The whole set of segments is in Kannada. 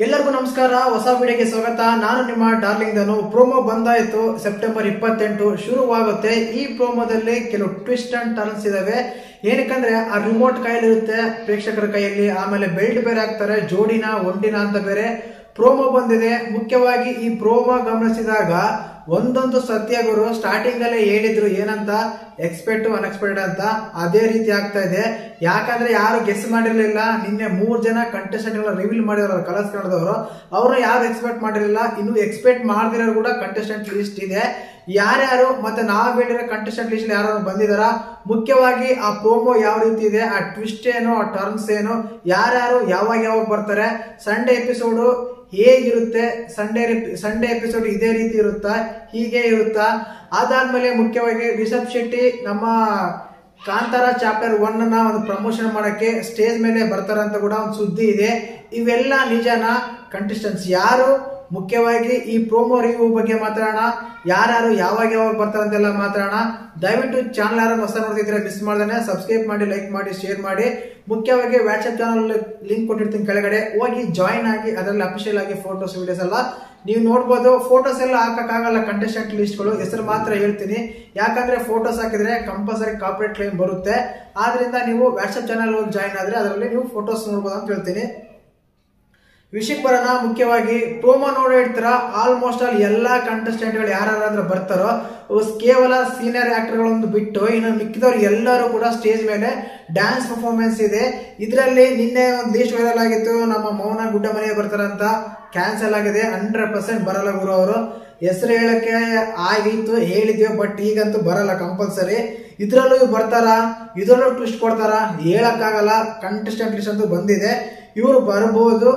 ಎಲ್ಲರಿಗೂ ನಮಸ್ಕಾರ. ಹೊಸ ವಿಡಿಯೋಗೆ ಸ್ವಾಗತ. ನಾನು ನಿಮ್ಮ ಡಾರ್ಲಿಂಗ್ ಧನು. ಪ್ರೋಮೋ ಬಂದಾಯ್ತು. ಸೆಪ್ಟೆಂಬರ್ 28 ಶುರುವಾಗುತ್ತೆ. ಈ ಪ್ರೋಮೋದಲ್ಲಿ ಕೆಲವು ಟ್ವಿಸ್ಟ್ ಅಂಡ್ ಟರ್ನ್ಸ್ ಇದಾವೆ. ಏನಕ್ಕಂದ್ರೆ ಆ ರಿಮೋಟ್ ಕೈಯಲ್ಲಿ ಇರುತ್ತೆ ಪ್ರೇಕ್ಷಕರ ಕೈಯಲ್ಲಿ, ಆಮೇಲೆ ಬೆಲ್ಟ್ ಬೇರೆ ಹಾಕ್ತಾರೆ, ಜೋಡಿನ ಒಂಟಿನ ಅಂತ ಬೇರೆ ಪ್ರೋಮೋ ಬಂದಿದೆ. ಮುಖ್ಯವಾಗಿ ಈ ಪ್ರೋಮೋ ಗಮನಿಸಿದಾಗ ಒಂದೊಂದು ಸತ್ಯಗುರು ಸ್ಟಾರ್ಟಿಂಗ್ ಅಲ್ಲೇ ಹೇಳಿದ್ರು ಏನಂತ, ಎಕ್ಸ್ಪೆಕ್ಟ್ ಅನ್ಎಕ್ಸ್ಪೆಕ್ಟೆಡ್ ಅಂತ. ಅದೇ ರೀತಿ ಆಗ್ತಾ ಇದೆ. ಯಾಕಂದ್ರೆ ಯಾರು ಗೆಸ್ ಮಾಡಿರ್ಲಿಲ್ಲ. ನಿನ್ನೆ 3 ಜನ ಕಂಟೆಸ್ಟೆಂಟ್ ರಿವೀಲ್ ಮಾಡಿದ್ರು ಕಲರ್ಸ್ ಕನ್ನಡದವರು. ಅವ್ರನ್ನ ಯಾರು ಎಕ್ಸ್ಪೆಕ್ಟ್ ಮಾಡಿರಲಿಲ್ಲ. ಇನ್ನು ಎಕ್ಸ್ಪೆಕ್ಟ್ ಮಾಡದಿರೋರು ಕೂಡ ಕಂಟೆಸ್ಟೆಂಟ್ ಲಿಸ್ಟ್ ಇದೆ. ಯಾರ್ಯಾರು ಮತ್ತೆ ನಾವ್ ಹೇಳಿರೋ ಕಂಟೆಸ್ಟೆಂಟ್ ಲಿಸ್ಟ್ ಯಾರು ಬಂದಿದಾರ, ಮುಖ್ಯವಾಗಿ ಆ ಪ್ರೋಮೋ ಯಾವ ರೀತಿ ಇದೆ, ಆ ಟ್ವಿಸ್ಟ್ ಏನು, ಆ ಟರ್ನ್ಸ್ ಏನು, ಯಾರ್ಯಾರು ಯಾವಾಗ ಬರ್ತಾರೆ, ಸಂಡೇ ಎಪಿಸೋಡು ಹೇಗಿರುತ್ತೆ, ಸಂಡೇ ಎಪಿಸೋಡ್ ಇದೇ ರೀತಿ ಇರುತ್ತಾ, ಹೀಗೆ ಇರುತ್ತಾ. ಅದಾದ್ಮೇಲೆ ಮುಖ್ಯವಾಗಿ ರಿಷಬ್ ಶೆಟ್ಟಿ ನಮ್ಮ ಕಾಂತಾರ ಚಾಪ್ಟರ್ 1 ನ ಒಂದು ಪ್ರಮೋಷನ್ ಮಾಡಕ್ಕೆ ಸ್ಟೇಜ್ ಮೇಲೆ ಬರ್ತಾರಂತ ಕೂಡ ಒಂದು ಸುದ್ದಿ ಇದೆ. ಇವೆಲ್ಲ ನಿಜನ? ಕಂಟೆಸ್ಟೆಂಟ್ಸ್ ಯಾರು? ಮುಖ್ಯವಾಗಿ ಈ ಪ್ರೋಮೋ ರಿವ್ಯೂ ಬಗ್ಗೆ ಮಾತಾಡೋಣ. ಯಾರು ಯಾವಾಗ ಬರ್ತಾರಂತೆಲ್ಲ ಮಾತಾಡೋಣ. ದಯವಿಟ್ಟು ಚಾನಲ್ ಯಾರು ಹೊಸ ನೋಡ್ತಿದ್ರೆ ಮಿಸ್ ಮಾಡ್ದೇನೆ ಸಬ್ಸ್ಕ್ರೈಬ್ ಮಾಡಿ, ಲೈಕ್ ಮಾಡಿ, ಶೇರ್ ಮಾಡಿ. ಮುಖ್ಯವಾಗಿ ವಾಟ್ಸ್ಆಪ್ ಚಾನಲ್ ಲಿಂಕ್ ಕೊಟ್ಟಿರ್ತೀನಿ ಕೆಳಗಡೆ, ಹೋಗಿ ಜಾಯಿನ್ ಆಗಿ. ಅದರಲ್ಲಿ ಅಫಿಷಿಯಲ್ ಆಗಿ ಫೋಟೋಸ್ ವಿಡಿಯೋಸ್ ಎಲ್ಲ ನೀವು ನೋಡ್ಬೋದು. ಫೋಟೋಸ್ ಎಲ್ಲ ಹಾಕಕ್ಕಾಗಲ್ಲ ಕಂಟೆಸ್ಟೆಂಟ್ ಲಿಸ್ಟ್ಗಳು, ಹೆಸರು ಮಾತ್ರ ಹೇಳ್ತೀನಿ. ಯಾಕಂದ್ರೆ ಫೋಟೋಸ್ ಹಾಕಿದ್ರೆ ಕಂಪಲ್ಸರಿ ಕಾಪಿರೈಟ್ ಕ್ಲೈಮ್ ಬರುತ್ತೆ. ಆದ್ರಿಂದ ನೀವು ವಾಟ್ಸ್ಆಪ್ ಚಾನಲ್ ಹೋಗಿ ಜಾಯಿನ್ ಆದ್ರೆ ಅದರಲ್ಲಿ ನೀವು ಫೋಟೋಸ್ ನೋಡ್ಬೋದು ಅಂತ ಹೇಳ್ತೀನಿ. ವಿಷಯಕ್ಕೆ ಬರೋಣ. ಮುಖ್ಯವಾಗಿ ಪ್ರೋಮೋ ನೋಡಿರ್ತೀರ, ಆಲ್ಮೋಸ್ಟ್ ಆಲ್ ಎಲ್ಲಾ ಕಂಟೆಸ್ಟೆಂಟ್ ಗಳು ಯಾರಾದ್ರೂ ಬರ್ತಾರೋ ಕೇವಲ ಸೀನಿಯರ್ ಆಕ್ಟರ್ ಗಳೊಂದು ಬಿಟ್ಟು ಇನ್ನು ಮಿಕ್ಕಿದವ್ರು ಎಲ್ಲರೂ ಕೂಡ ಸ್ಟೇಜ್ ಮೇಲೆ ಡ್ಯಾನ್ಸ್ ಪರ್ಫಾರ್ಮೆನ್ಸ್ ಇದೆ. ಇದರಲ್ಲಿ ನಿನ್ನೆ ಒಂದು ಲೀಸ್ಟ್ ವೈರಲ್ ಆಗಿತ್ತು, ನಮ್ಮ ಮೌನ ಗುಡ್ಡ ಮನೆಗೆ ಬರ್ತಾರಂತ. ಕ್ಯಾನ್ಸಲ್ ಆಗಿದೆ. 100% ಬರಲ್ಲ ಗುರು. ಅವರು ಹೆಸರು ಹೇಳಕ್ಕೆ ಆಗಿತ್ತು, ಹೇಳಿದ್ವಿ, ಬಟ್ ಈಗಂತೂ ಬರಲ್ಲ ಕಂಪಲ್ಸರಿ. ಇದ್ರಲ್ಲೂ ಬರ್ತಾರ, ಇದ್ರಲ್ಲೂ ಟ್ವಿಸ್ಟ್ ಕೊಡ್ತಾರ, ಹೇಳಕ್ಕಾಗಲ್ಲ. ಕಂಟೆಸ್ಟೆಂಟ್ ಲಿಸ್ಟ್ ಅಂತೂ ಬಂದಿದೆ. ಇವರು ಬರ್ಬೋದು,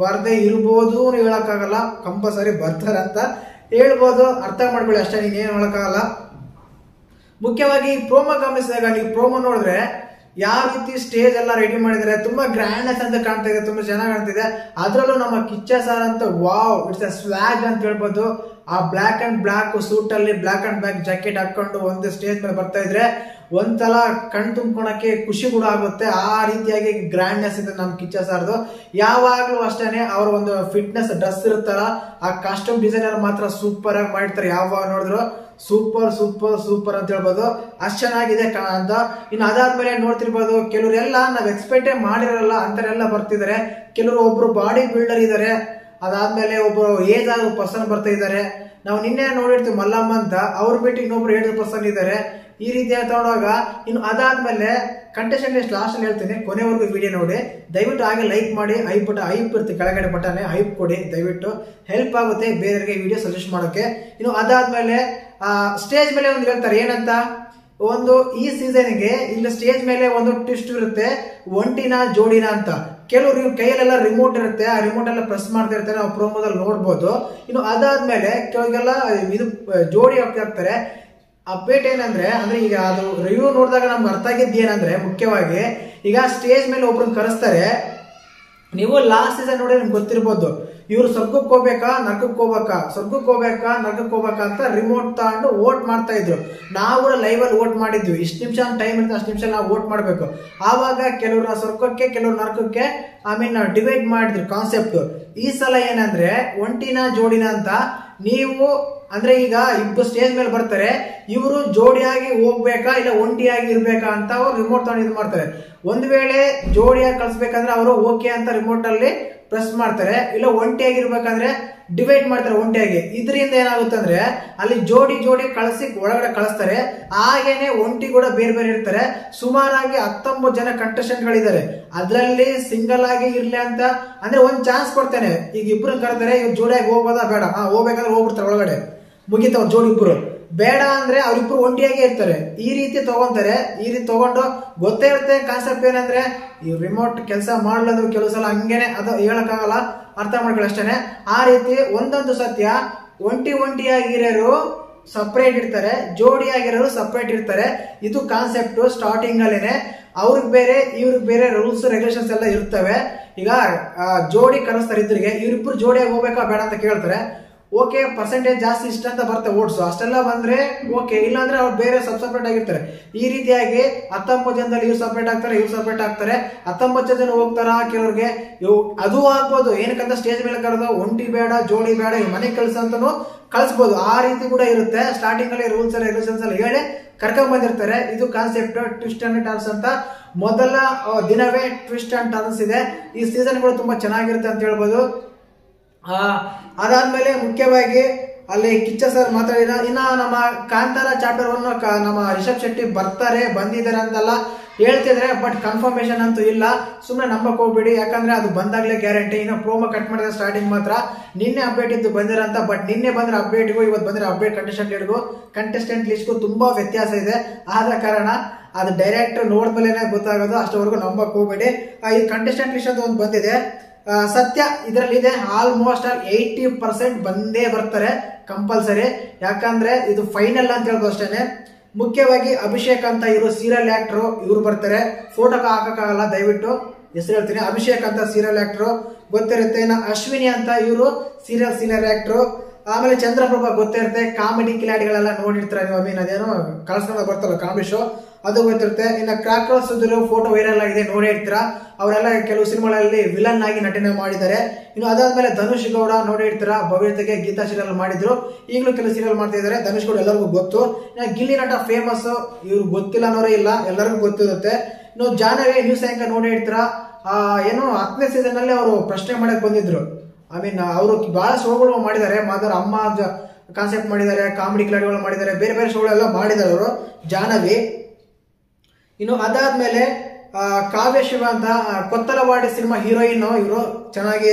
ಬರ್ದೇ ಇರ್ಬೋದು, ಹೇಳಕ್ಕಾಗಲ್ಲ. ಕಂಪಲ್ಸರಿ ಬರ್ತಾರೆ ಅಂತ ಹೇಳ್ಬೋದು. ಅರ್ಥ ಮಾಡ್ಕೊಳ್ಳಿ ಅಷ್ಟೇ, ನೀನೇನು ಹೇಳಕ್ಕಾಗಲ್ಲ. ಮುಖ್ಯವಾಗಿ ಪ್ರೋಮೋ ಗಮನಿಸಿದಾಗ ನೀವು ಪ್ರೋಮೋ ನೋಡಿದ್ರೆ ಯಾವ ರೀತಿ ಸ್ಟೇಜ್ ಎಲ್ಲ ರೆಡಿ ಮಾಡಿದ್ರೆ ತುಂಬಾ ಗ್ರ್ಯಾಂಡ್ನೆಸ್ ಅಂತ ಕಾಣ್ತಾ ಇದೆ, ತುಂಬಾ ಚೆನ್ನಾಗಿ ಕಾಣ್ತಿದೆ. ಅದ್ರಲ್ಲೂ ನಮ್ಮ ಕಿಚ್ಚ ಸಾರ್ ಅಂತ ವಾವ್, ಇಟ್ಸ್ ಅ ಸ್ವ್ಯಾಗ್ ಅಂತ ಹೇಳ್ಬೋದು. ಆ ಬ್ಲಾಕ್ ಅಂಡ್ ಬ್ಲಾಕ್ ಸೂಟ್ ಅಲ್ಲಿ ಬ್ಲಾಕ್ ಅಂಡ್ ಬ್ಲಾಕ್ ಜಾಕೆಟ್ ಹಾಕೊಂಡು ಒಂದು ಸ್ಟೇಜ್ ಮೇಲೆ ಬರ್ತಾ ಇದ್ರೆ ಒಂದ್ಸಲ ಕಣ್ ತುಂಬ್ಕೊಳಕ್ಕೆ ಖುಷಿ ಕೂಡ ಆಗುತ್ತೆ. ಆ ರೀತಿಯಾಗಿ ಗ್ರ್ಯಾಂಡ್ನೆಸ್ ಇದೆ ನಮ್ ಕಿಚ್ಚ ಸಾರ್ದು. ಯಾವಾಗ್ಲೂ ಅಷ್ಟೇನೆ ಅವ್ರ ಒಂದು ಫಿಟ್ನೆಸ್ ಡ್ರೆಸ್ ಇರುತ್ತಲ್ಲ, ಆ ಕಾಸ್ಟ್ಯೂಮ್ ಡಿಸೈನರ್ ಮಾತ್ರ ಸೂಪರ್ ಆಗಿ ಮಾಡಿರ್ತಾರೆ. ಯಾವಾಗ ನೋಡಿದ್ರು ಸೂಪರ್ ಸೂಪರ್ ಸೂಪರ್ ಅಂತ ಹೇಳ್ಬೋದು. ಅಷ್ಟ್ ಚೆನ್ನಾಗಿದೆ ಅಂತ. ಇನ್ನು ಅದಾದ್ಮೇಲೆ ನೋಡ್ತಿರ್ಬೋದು, ಕೆಲವರೆಲ್ಲ ನಾವ್ ಎಕ್ಸ್ಪೆಕ್ಟೇ ಮಾಡಿರಲ್ಲ ಅಂತರೆಲ್ಲ ಬರ್ತಿದ್ದಾರೆ. ಕೆಲವರು ಒಬ್ರು ಬಾಡಿ ಬಿಲ್ಡರ್ ಇದಾರೆ, ಅದಾದ್ಮೇಲೆ ಒಬ್ರು ಏಜ್ ಆದ ಪರ್ಸನ್ ಬರ್ತಾ ಇದಾರೆ. ನಾವು ನಿನ್ನೆ ನೋಡಿರ್ತೀವಿ ಮಲ್ಲಮ್ಮ ಅಂತ, ಅವ್ರು ಬಿಟ್ಟು ಇನ್ನೊಬ್ರು 7 ಪರ್ಸನ್ ಇದಾರೆ. ಈ ರೀತಿ ತಗೊಂಡಾಗ ಇನ್ನು ಅದಾದ್ಮೇಲೆ ಕಂಟೆಸ್ಟೆಂಟ್ ಲಿಸ್ಟ್ ಲಾಸ್ಟ್ ಅಲ್ಲಿ ಹೇಳ್ತೀನಿ, ಕೊನೆವರೆಗೂ ವಿಡಿಯೋ ನೋಡಿ. ದಯವಿಟ್ಟು ಹಾಗೆ ಲೈಕ್ ಮಾಡಿ, ಐಪ್ ಇರುತ್ತೆ ಕೆಳಗಡೆ ಬಟನ್, ಐಪ್ ಕೊಡಿ ದಯವಿಟ್ಟು, ಹೆಲ್ಪ್ ಆಗುತ್ತೆ ಬೇರೆಯವರಿಗೆ ವಿಡಿಯೋ ಸಜೆಸ್ಟ್ ಮಾಡೋಕೆ. ಇನ್ನು ಅದಾದ್ಮೇಲೆ ಸ್ಟೇಜ್ ಮೇಲೆ ಒಂದು ಹೇಳ್ತಾರೆ ಏನಂತ, ಒಂದು ಈ ಸೀಸನ್ಗೆ ಇಲ್ಲಿ ಸ್ಟೇಜ್ ಮೇಲೆ ಒಂದು ಟ್ವಿಸ್ಟ್ ಇರುತ್ತೆ, ಒಂಟಿನ ಜೋಡಿನ ಅಂತ. ಕೆಲವರು ಕೈಯಲ್ಲೆಲ್ಲ ರಿಮೋಟ್ ಇರುತ್ತೆ, ಆ ರಿಮೋಟ್ ಎಲ್ಲ ಪ್ರೆಸ್ ಮಾಡ್ತಾ ಇರ್ತಾರೆ, ನಾವು ಪ್ರೋಮೋದಲ್ಲಿ ನೋಡ್ಬೋದು. ಇನ್ನು ಅದಾದ್ಮೇಲೆ ಕೆಲವರಿಗೆಲ್ಲ ಇದು ಜೋಡಿ ಹೋಗ್ತಾ ಇರ್ತಾರೆ. ಅಪ್ಡೇಟ್ ಏನಂದ್ರೆ, ಅಂದ್ರೆ ಈಗ ಅದು ರಿವ್ಯೂ ನೋಡಿದಾಗ ನಮ್ಗೆ ಅರ್ಥ ಆಗಿದ್ದು ಏನಂದ್ರೆ, ಮುಖ್ಯವಾಗಿ ಈಗ ಸ್ಟೇಜ್ ಮೇಲೆ ಒಬ್ರನ್ನ ಕರೆಸ್ತಾರೆ. ನೀವು ಲಾಸ್ಟ್ ಸೀಸನ್ ನೋಡಿ ನಿಮ್ಗೆ ಗೊತ್ತಿರ್ಬೋದು, ಇವ್ರು ಸ್ವರ್ಗಕ್ಕೆ ಹೋಗ್ಬೇಕಾ ನರ್ಕಕ್ಕೆ ಹೋಗ್ಬೇಕಾ, ಸ್ವರ್ಗಕ್ಕೆ ಹೋಗ್ಬೇಕಾ ನರ್ಕಕ್ಕೆ ಹೋಗ್ಬೇಕಾ ಅಂತ ರಿಮೋಟ್ ತಗೊಂಡು ವೋಟ್ ಮಾಡ್ತಾ ಇದ್ರು. ನಾವು ಕೂಡ ಲೈವ್ ಅಲ್ಲಿ ವೋಟ್ ಮಾಡಿದ್ವಿ. ಇಷ್ಟು ನಿಮಿಷ ಟೈಮ್ ಇರುತ್ತೆ, ಅಷ್ಟು ನಿಮಿಷ ನಾವು ವೋಟ್ ಮಾಡ್ಬೇಕು. ಆವಾಗ ಕೆಲವ್ರ ಸ್ವರ್ಗಕ್ಕೆ ಕೆಲವ್ರು ನರ್ಕಕ್ಕೆ ಡಿವೈಡ್ ಮಾಡಿದ್ರು ಕಾನ್ಸೆಪ್ಟ್. ಈ ಸಲ ಏನಂದ್ರೆ ಒಂಟಿನ ಜೋಡಿನ ಅಂತ. ನೀವು ಅಂದ್ರೆ ಈಗ ಇಬ್ಬರು ಸ್ಟೇಜ್ ಮೇಲೆ ಬರ್ತಾರೆ, ಇವರು ಜೋಡಿಯಾಗಿ ಹೋಗ್ಬೇಕಾ ಇಲ್ಲ ಒಂಟಿಯಾಗಿ ಇರ್ಬೇಕಾ ಅಂತ ಅವ್ರು ರಿಮೋಟ್ ತಗೊಂಡು ಇದು ಮಾಡ್ತಾರೆ. ಒಂದ್ ವೇಳೆ ಜೋಡಿಯಾಗಿ ಕಳ್ಸ್ಬೇಕಂದ್ರೆ ಅವರು ಓಕೆ ಅಂತ ರಿಮೋಟ್ ಅಲ್ಲಿ ಪ್ರೆಸ್ ಮಾಡ್ತಾರೆ, ಇಲ್ಲ ಒಂಟಿಯಾಗಿ ಇರ್ಬೇಕಂದ್ರೆ ಡಿವೈಡ್ ಮಾಡ್ತಾರೆ ಒಂಟಿಯಾಗಿ. ಇದರಿಂದ ಏನಾಗುತ್ತೆ ಅಂದ್ರೆ ಅಲ್ಲಿ ಜೋಡಿ ಕಳಿಸಿ ಒಳಗಡೆ ಕಳಿಸ್ತಾರೆ. ಹಾಗೇನೆ ಒಂಟಿ ಕೂಡ ಬೇರೆ ಬೇರೆ ಇರ್ತಾರೆ. ಸುಮಾರಾಗಿ 19 ಜನ ಕಂಟೆಸ್ಟೆಂಟ್ ಗಳಿದ್ದಾರೆ. ಅದ್ರಲ್ಲಿ ಸಿಂಗಲ್ ಆಗಿ ಇರ್ಲಿ ಅಂತ ಅಂದ್ರೆ ಒಂದ್ ಚಾನ್ಸ್ ಕೊಡ್ತೇನೆ. ಈಗ ಇಬ್ರು ಕರೆತಾರೆ, ಇವ್ರು ಜೋಡಿಯಾಗಿ ಹೋಗ್ಬೋದಾ ಬೇಡ, ಹೋಗ್ಬೇಕಂದ್ರೆ ಹೋಗ್ಬಿಡ್ತಾರೆ ಒಳಗಡೆ, ಮುಗಿತಾವ ಜೋಡಿ ಇಬ್ರು. ಬೇಡ ಅಂದ್ರೆ ಅವ್ರಿಬ್ರು ಒಂಟಿಯಾಗಿ ಇರ್ತಾರೆ. ಈ ರೀತಿ ತಗೊಂತಾರೆ. ಈ ರೀತಿ ತಗೊಂಡು ಗೊತ್ತೇ ಇರುತ್ತೆ ಕಾನ್ಸೆಪ್ಟ್ ಏನಂದ್ರೆ, ಈ ರಿಮೋಟ್ ಕೆಲಸ ಮಾಡ್ಲಂದ್ರು ಕೆಲವು ಸಲ ಹಂಗೇನೆ, ಅದು ಹೇಳಕ್ಕಾಗಲ್ಲ, ಅರ್ಥ ಮಾಡ್ಕೊಳ್ಳಿ ಅಷ್ಟೇನೆ. ಆ ರೀತಿ ಒಂದೊಂದು ಸತ್ಯ ಒಂಟಿಯಾಗಿರೋರು ಸಪ್ರೇಟ್ ಇರ್ತಾರೆ, ಜೋಡಿಯಾಗಿರೋರು ಸಪ್ರೇಟ್ ಇರ್ತಾರೆ. ಇದು ಕಾನ್ಸೆಪ್ಟ್ ಸ್ಟಾರ್ಟಿಂಗ್ ಅಲ್ಲೇನೆ. ಅವ್ರಿಗೆ ಬೇರೆ ಇವ್ರಿಗೆ ಬೇರೆ ರೂಲ್ಸ್ ರೆಗ್ಯುಲೇಷನ್ಸ್ ಎಲ್ಲ ಇರ್ತವೆ. ಈಗ ಜೋಡಿ ಕರೆಸ್ತಾರೆ ಇದ್ರಿಗೆ, ಇವ್ರಿಬ್ರು ಜೋಡಿಯಾಗಿ ಹೋಗ್ಬೇಕಾ ಬೇಡ ಅಂತ ಕೇಳ್ತಾರೆ. ಓಕೆ ಪರ್ಸೆಂಟೇಜ್ ಜಾಸ್ತಿ ಇಷ್ಟ ಅಂತ ಬರುತ್ತೆ ಓಟ್ಸ್, ಅಷ್ಟೆಲ್ಲ ಬಂದ್ರೆ ಓಕೆ, ಇಲ್ಲಾಂದ್ರೆ ಅವ್ರು ಬೇರೆ ಸಪ್ರೇಟ್ ಆಗಿರ್ತಾರೆ. ಈ ರೀತಿಯಾಗಿ 19 ಜನದಲ್ಲಿ ಇವ್ರು ಸಪ್ರೇಟ್ ಆಗ್ತಾರೆ, ಇವ್ರು ಸಪ್ರೇಟ್ ಆಗ್ತಾರೆ, 19 ಜನ ಹೋಗ್ತಾರ. ಕೆಲವ್ರಿಗೆ ಅದು ಆಗ್ಬೋದು, ಏನಕ್ಕಂತ ಸ್ಟೇಜ್ ಮೇಲೆ ಕರೆದು ಒಂಟಿ ಬೇಡ ಜೋಡಿ ಬೇಡ ಇವ್ ಮನೆಗೆ ಕಳ್ಸ ಅಂತಾನು ಕಳ್ಸ್ಬೋದು. ಆ ರೀತಿ ಕೂಡ ಇರುತ್ತೆ. ಸ್ಟಾರ್ಟಿಂಗ್ ಅಲ್ಲಿ ರೂಲ್ಸ್ ಅಂಡ್ ರೆಗ್ಯುಲೇಷನ್ಸ್ ಅಲ್ಲಿ ಹೇಳಿ ಕರ್ಕೊಂಡ್ ಬಂದಿರ್ತಾರೆ. ಇದು ಕಾನ್ಸೆಪ್ಟ್ ಟ್ವಿಸ್ಟ್ ಅಂಡ್ ಟರ್ನ್ಸ್ ಅಂತ. ಮೊದಲ ದಿನವೇ ಟ್ವಿಸ್ಟ್ ಅಂಡ್ ಟರ್ನ್ಸ್ ಇದೆ. ಈ ಸೀಸನ್ ಕೂಡ ತುಂಬಾ ಚೆನ್ನಾಗಿರುತ್ತೆ ಅಂತ ಹೇಳ್ಬೋದು. ಅದಾದ್ಮೇಲೆ ಮುಖ್ಯವಾಗಿ ಅಲ್ಲಿ ಕಿಚ್ಚ ಸರ್ ಮಾತಾಡಿದ ಇನ್ನ ನಮ್ಮ ಕಾಂತಾರ ಚಾಪ್ಟರ್ 1 ನಮ್ಮ ರಿಷಬ್ ಶೆಟ್ಟಿ ಬಂದಿದ್ದಾರೆ ಅಂತೆಲ್ಲ ಹೇಳ್ತಿದ್ರೆ, ಬಟ್ ಕನ್ಫರ್ಮೇಶನ್ ಅಂತೂ ಇಲ್ಲ. ಸುಮ್ಮನೆ ನಂಬಕ್ ಹೋಗ್ಬೇಡಿ, ಯಾಕಂದ್ರೆ ಅದು ಬಂದಾಗ್ಲೇ ಗ್ಯಾರಂಟಿ. ಇನ್ನು ಪ್ರೋಮೋ ಕಟ್ ಮಾಡಿದ್ರೆ ಸ್ಟಾರ್ಟಿಂಗ್ ಮಾತ್ರ ನಿನ್ನೆ ಅಪ್ಡೇಟ್ ಇದ್ದು ಬಂದಿರಂತ, ಬಟ್ ನಿನ್ನೆ ಬಂದ್ರೆ ಅಪ್ಡೇಟ್ಗೂ ಇವತ್ತು ಬಂದ್ರೆ ಅಪ್ಡೇಟ್ ಕಂಟೆಸ್ಟೆಂಟ್ ಲಿಸ್ಟ್ಗೂ ತುಂಬಾ ವ್ಯತ್ಯಾಸ ಇದೆ. ಆದ ಕಾರಣ ಅದು ಡೈರೆಕ್ಟ್ ನೋಡ್ಮೇಲೆ ಗೊತ್ತಾಗೋದು, ಅಷ್ಟವರೆಗೂ ನಂಬಕ್ ಹೋಗ್ಬೇಡಿ. ಈ ಕಂಟೆಸ್ಟೆಂಟ್ ಲಿಸ್ಟ್ ಅಂತ ಒಂದು ಬಂದಿದೆ, ಸತ್ಯ ಇದರಲ್ಲಿ ಇದೆ. ಆಲ್ಮೋಸ್ಟ್ 80% ಬಂದೇ ಬರ್ತಾರೆ ಕಂಪಲ್ಸರಿ, ಯಾಕಂದ್ರೆ ಇದು ಫೈನಲ್ ಅಂತ ಹೇಳ್ಬೋದು ಅಷ್ಟೇನೆ. ಮುಖ್ಯವಾಗಿ ಅಭಿಷೇಕ್ ಅಂತ ಇವರು ಸೀರಿಯಲ್ ಆಕ್ಟರ್, ಇವ್ರು ಬರ್ತಾರೆ. ಫೋಟೋ ಹಾಕಕ್ಕಾಗಲ್ಲ, ದಯವಿಟ್ಟು ಹೆಸರು ಹೇಳ್ತೀನಿ. ಅಭಿಷೇಕ್ ಅಂತ ಸೀರಿಯಲ್ ಆಕ್ಟರ್ ಗೊತ್ತಿರುತ್ತೆ. ಅಶ್ವಿನಿ ಅಂತ ಇವರು ಸೀರಿಯಲ್ ಆಕ್ಟರ್. ಆಮೇಲೆ ಚಂದ್ರಪ್ರಭಾ ಗೊತ್ತಿರುತ್ತೆ, ಕಾಮಿಡಿ ಕಿಲಾಡಿಗಳೆಲ್ಲ ನೋಡಿರ್ತಾರೆ ನೀವು. ಅದೇನೋ ಕಳ್ಸ್ಕೊಂಡ್ ಬರ್ತಲ್ಲ ಕಾಮಿಡಿ ಶೋ, ಅದು ಗೊತ್ತಿರುತ್ತೆ. ಇನ್ನು ಕ್ರಾಕ್ರೋಸ್ ಫೋಟೋ ವೈರಲ್ ಆಗಿದೆ, ನೋಡೇ ಇರ್ತೀರಾ. ಅವರೆಲ್ಲ ಕೆಲವು ಸಿನಿಮಾಗಳಲ್ಲಿ ವಿಲನ್ ಆಗಿ ನಟನೆ ಮಾಡಿದ್ದಾರೆ. ಇನ್ನು ಅದಾದ್ಮೇಲೆ ಧನುಷ್ ಗೌಡ ನೋಡೇ ಇರ್ತೀರಾ, ಭವ್ಯತೆಗೆ ಗೀತಾ ಸೀರಿಯಲ್ ಮಾಡಿದ್ರು, ಈಗಲೂ ಕೆಲವು ಸೀರಿಯಲ್ ಮಾಡ್ತಾ ಇದ್ದಾರೆ. ಧನುಷ್ ಗೌಡ ಎಲ್ಲರಿಗೂ ಗೊತ್ತು. ಇನ್ನು ಗಿಲ್ಲಿ ನಟ ಫೇಮಸ್, ಇವ್ರು ಗೊತ್ತಿಲ್ಲ ಅನ್ನೋರೇ ಇಲ್ಲ, ಎಲ್ಲರಿಗೂ ಗೊತ್ತಿರುತ್ತೆ. ಇನ್ನು ಜಾಹ್ನವಿ ನ್ಯೂಸ್ ಆಂಕರ್ ನೋಡೇ ಇರ್ತೀರಾ. ಏನೋ 10ನೇ ಸೀಸನ್ ಅಲ್ಲಿ ಅವರು ಪ್ರಶ್ನೆ ಮಾಡಕ್ ಬಂದಿದ್ರು. ಅವರು ಬಹಳ ಶೋಗಳು ಮಾಡಿದ್ದಾರೆ. ಮಾದರ್ ಅಮ್ಮ ಕಾನ್ಸೆಪ್ಟ್ ಮಾಡಿದ್ದಾರೆ, ಕಾಮಿಡಿ ಕಿಲಾಡಿಗಳು ಮಾಡಿದ್ದಾರೆ, ಬೇರೆ ಬೇರೆ ಶೋಗಳೆಲ್ಲ ಮಾಡಿದ್ದಾರೆ ಅವರು ಜಾಹ್ನವಿ. ಇನ್ನು ಅದಾದ್ಮೇಲೆ ಕಾವ್ಯ ಶಿವ ಅಂತ ಕೊತ್ತಲವಾಡಿ ಸಿನಿಮಾ ಹೀರೋಯಿನ್, ಇವರು ಚೆನ್ನಾಗಿ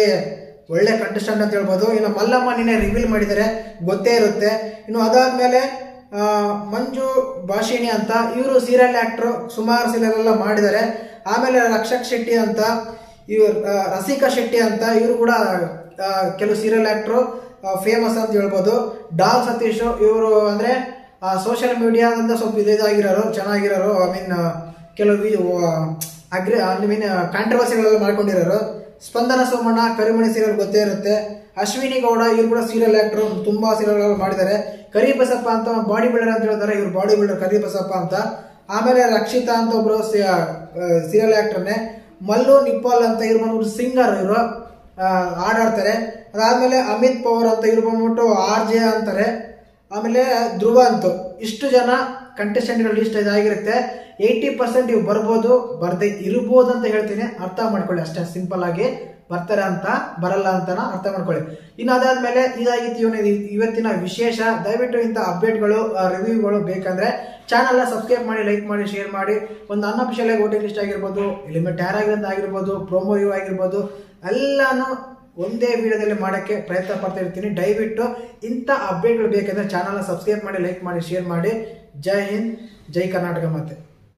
ಒಳ್ಳೆ ಕಂಟೆಸ್ಟೆಂಟ್ ಅಂತ ಹೇಳ್ಬೋದು. ಇನ್ನು ಮಲ್ಲಮ್ಮ ನಿನ್ನೆ ರಿವೀಲ್ ಮಾಡಿದ್ದಾರೆ, ಗೊತ್ತೇ ಇರುತ್ತೆ. ಇನ್ನು ಅದಾದ್ಮೇಲೆ ಮಂಜು ಭಾಷಿಣಿ ಅಂತ ಇವರು ಸೀರಿಯಲ್ ಆಕ್ಟರ್, ಸುಮಾರು ಸೀರಿಯಲ್ ಎಲ್ಲ ಮಾಡಿದ್ದಾರೆ. ಆಮೇಲೆ ರಕ್ಷಕ್ ಶೆಟ್ಟಿ ಅಂತ ಇವರು, ರಸಿಕಾ ಶೆಟ್ಟಿ ಅಂತ ಇವರು ಕೂಡ ಕೆಲವು ಸೀರಿಯಲ್ ಆಕ್ಟರ್ ಫೇಮಸ್ ಅಂತ ಹೇಳ್ಬೋದು. ಡಾಲ್ ಸತೀಶ್ ಇವರು ಅಂದ್ರೆ ಸೋಷಿಯಲ್ ಮೀಡಿಯಾದಿಂದ ಸ್ವಲ್ಪ ಇದಾಗಿರೋರು, ಚೆನ್ನಾಗಿರೋರು. ಕೆಲವು ಕಾಂಟ್ರವರ್ಸಿಗಳೆಲ್ಲ ಮಾಡ್ಕೊಂಡಿರೋರು. ಸ್ಪಂದನ ಸೋಮಣ್ಣ ಕರಿಮಣಿ ಸೀರಿಯಲ್ ಗೊತ್ತೇ ಇರುತ್ತೆ. ಅಶ್ವಿನಿ ಗೌಡ ಇವ್ರು ಕೂಡ ಸೀರಿಯಲ್ ಆಕ್ಟರ್, ತುಂಬಾ ಸೀರಿಯಲ್ ಮಾಡಿದ್ದಾರೆ. ಕರಿಬಸಪ್ಪ ಅಂತ ಬಾಡಿ ಬಿಲ್ಡರ್ ಅಂತ ಹೇಳ್ತಾರೆ, ಇವ್ರು ಬಾಡಿ ಬಿಲ್ಡರ್ ಕರಿಬಸಪ್ಪ ಅಂತ. ಆಮೇಲೆ ರಕ್ಷಿತಾ ಅಂತ ಒಬ್ರು ಸೀರಿಯಲ್ ಆಕ್ಟರ್ನೇ. ಮಲ್ಲು ನಿಪ್ಪಾಲ್ ಅಂತ ಇವ್ರು ಬಂದ್ಬಿಟ್ಟು ಸಿಂಗರ್, ಇವರು ಹಾಡಾಡ್ತಾರೆ. ಅದಾದ್ಮೇಲೆ ಅಮಿತ್ ಪವರ್ ಅಂತ ಇವ್ರು ಬಂದ್ಬಿಟ್ಟು RJ ಅಂತಾರೆ. ಆಮೇಲೆ ಧ್ರುವ ಅಂತೂ. ಇಷ್ಟು ಜನ ಕಂಟೆಸ್ಟೆಂಟ್ಗಳ ಲಿಸ್ಟ್ ಇದಾಗಿರುತ್ತೆ. 80% ಇವು ಬರ್ಬೋದು, ಬರ್ದೇ ಇರ್ಬೋದು ಅಂತ ಹೇಳ್ತೀನಿ. ಅರ್ಥ ಮಾಡ್ಕೊಳ್ಳಿ ಅಷ್ಟೇ, ಸಿಂಪಲ್ ಆಗಿ. ಬರ್ತಾರೆ ಅಂತ ಬರಲ್ಲ ಅಂತನ ಅರ್ಥ ಮಾಡ್ಕೊಳ್ಳಿ. ಇನ್ನು ಅದಾದ್ಮೇಲೆ ಇದಾಗಿತ್ತು ಇವತ್ತಿನ ವಿಶೇಷ. ದಯವಿಟ್ಟು ಇಂಥ ಅಪ್ಡೇಟ್ಗಳು ರಿವ್ಯೂಗಳು ಬೇಕಂದ್ರೆ ಚಾನಲ್ ಸಬ್ಸ್ಕ್ರೈಬ್ ಮಾಡಿ, ಲೈಕ್ ಮಾಡಿ, ಶೇರ್ ಮಾಡಿ. ಒಂದು ಅನ್ಅಫಿಷಿಯಲ್ ಆಗಿ ವೋಟಿಂಗ್ ಲಿಸ್ಟ್ ಆಗಿರ್ಬೋದು, ಎಲಿಮೆಂಟ್ ಟ್ಯಾರ್ ಆಗಿರ್ಬೋದು, ಪ್ರೋಮೋ ವ್ಯೂ ಆಗಿರ್ಬೋದು, ಎಲ್ಲಾನು ಒಂದೇ ವಿಡಿಯೋದಲ್ಲಿ ಮಾಡೋಕ್ಕೆ ಪ್ರಯತ್ನ ಪಡ್ತಾ ಇರ್ತೀನಿ. ದಯವಿಟ್ಟು ಇಂಥ ಅಪ್ಡೇಟ್ಗಳು ಬೇಕಂದ್ರೆ ಚಾನಲ್ ಸಬ್ಸ್ಕ್ರೈಬ್ ಮಾಡಿ, ಲೈಕ್ ಮಾಡಿ, ಶೇರ್ ಮಾಡಿ. ಜೈ ಹಿಂದ್, ಜೈ ಕರ್ನಾಟಕ. ಮತ್ತೆ